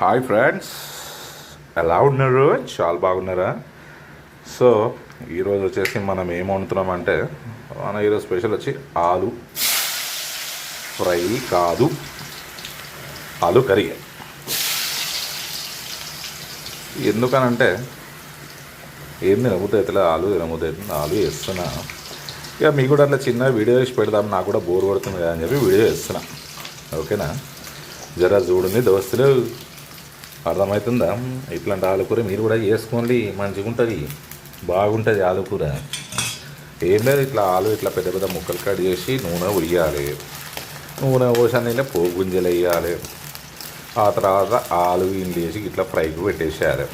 Hi friends, ఎలా ఉన్నారు? చాలా బాగున్నారా? సో ఈరోజు వచ్చేసి మనం ఏం వండుతున్నామంటే ఈరోజు స్పెషల్ వచ్చి ఆలు ఫ్రై కాదు, ఆలు కర్రీ. ఎందుకనంటే ఏం తినబుద్ధి ఆలు తినబుద్ధి ఆలు వేస్తున్నా. ఇక మీకు కూడా అట్లా చిన్న వీడియో వేసి పెడదాం, నాకు కూడా బోర్ కొడుతుంది కదా అని చెప్పి వీడియో వేస్తున్నా. ఓకేనా? జరా చూడండి దోస్తులు, అర్థమవుతుందా? ఇట్లాంటి ఆలుకూర మీరు కూడా చేసుకోండి, మంచిగా ఉంటుంది, బాగుంటుంది ఆలుకూర. ఏం లేదు, ఇట్లా ఆలు ఇట్లా పెద్ద పెద్ద ముక్కలు కట్ చేసి నూనె వేయాలి. నూనె పోసాక పోగు గుంజలు వేయాలి. ఆ తర్వాత ఆలు ఇండి వేసి ఇట్లా ఫ్రైకి పెట్టేసేయాలి.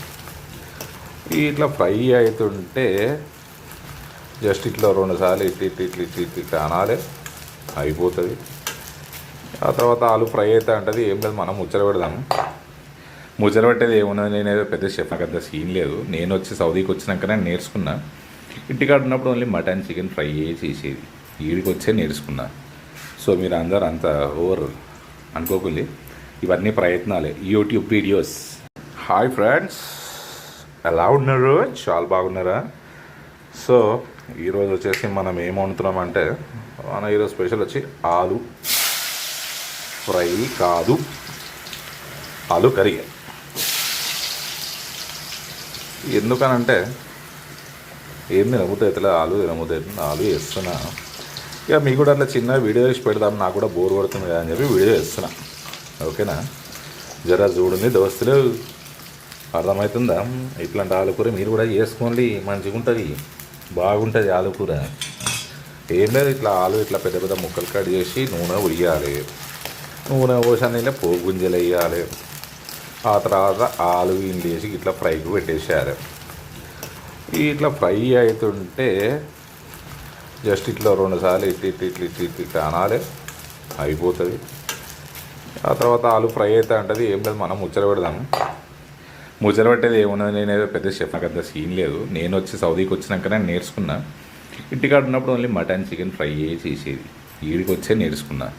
ఇట్లా ఫ్రై అవుతుంటే జస్ట్ ఇట్లా 2 సార్లు ఇట్లా అనాలి, అయిపోతుంది. ఆ తర్వాత ఆలు ఫ్రై అయితే అంటది. ఏం లేదు, మనం ముచ్చట పెడదాము. ముచ్చట పెట్టేది ఏమున్నది, నేనేదో పెద్ద షెఫ్, నాకు అంత సీన్ లేదు. నేను వచ్చి సౌదీకి వచ్చినాకనే నేర్చుకున్నా. ఇంటికాడ ఉన్నప్పుడు ఓన్లీ మటన్ చికెన్ ఫ్రై చేసేది, వీడికి వచ్చే నేర్చుకున్నా. సో మీరు అందరు అంత ఓవర్ అనుకోకుండా, ఇవన్నీ ప్రయత్నాలే, యూట్యూబ్ వీడియోస్. హాయ్ ఫ్రెండ్స్, ఎలా ఉన్నారు? చాలా బాగున్నారా? సో ఈరోజు వచ్చేసి మనం ఏం వండుతున్నామంటే ఈరోజు స్పెషల్ వచ్చి ఆలు ఫ్రై కాదు, ఆలు కర్రీ. ఎందుకనంటే ఏం తినబుద్ధి ఆలు తినబుద్ధి ఆలు వేస్తున్నా. ఇక మీకు కూడా అట్లా చిన్న వీడియో వేసి పెడదాం, నాకు కూడా బోర్ కొడుతుంది కదా అని చెప్పి వీడియో వేస్తున్నా. ఓకేనా? జరా చూడండి దోస్తులు, అర్థమవుతుందా? ఇట్లాంటి ఆలుకూర మీరు కూడా చేసుకోండి, మంచిగా ఉంటుంది, బాగుంటుంది ఆలుకూర. ఏం లేదు, ఇట్లా ఆలు ఇట్లా పెద్ద పెద్ద ముక్కలు కట్ చేసి నూనె వేయాలి. నూనె పోసాక పోగు గుంజలు వేయాలి. ఆ తర్వాత ఆలు ఇండి వేసి ఇట్లా ఫ్రైకి పెట్టేసేయాలి. ఇట్లా ఫ్రై అవుతుంటే జస్ట్ ఇట్లా 2 సార్లు ఇట్లా అనాలి, అయిపోతుంది. ఆ తర్వాత ఆలు ఫ్రై అయితే అంటది. ఏం లేదు, మనం ముచ్చట పెడదాము. ముచ్చట పెట్టేది ఏమున్నది, నేనేదో పెద్ద షెఫ్, నాకు అంత సీన్ లేదు. నేను వచ్చి సౌదీకి వచ్చినాకనే నేర్చుకున్నా. ఇంటికాడ ఉన్నప్పుడు ఓన్లీ మటన్ చికెన్ ఫ్రై చేసేది, వీడికి వచ్చే నేర్చుకున్నా.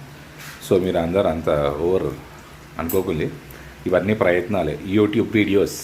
సో మీరు అందరు అంత ఓవర్ అనుకోకుండా, ఇవన్నీ ప్రయత్నాలే, యూట్యూబ్ వీడియోస్.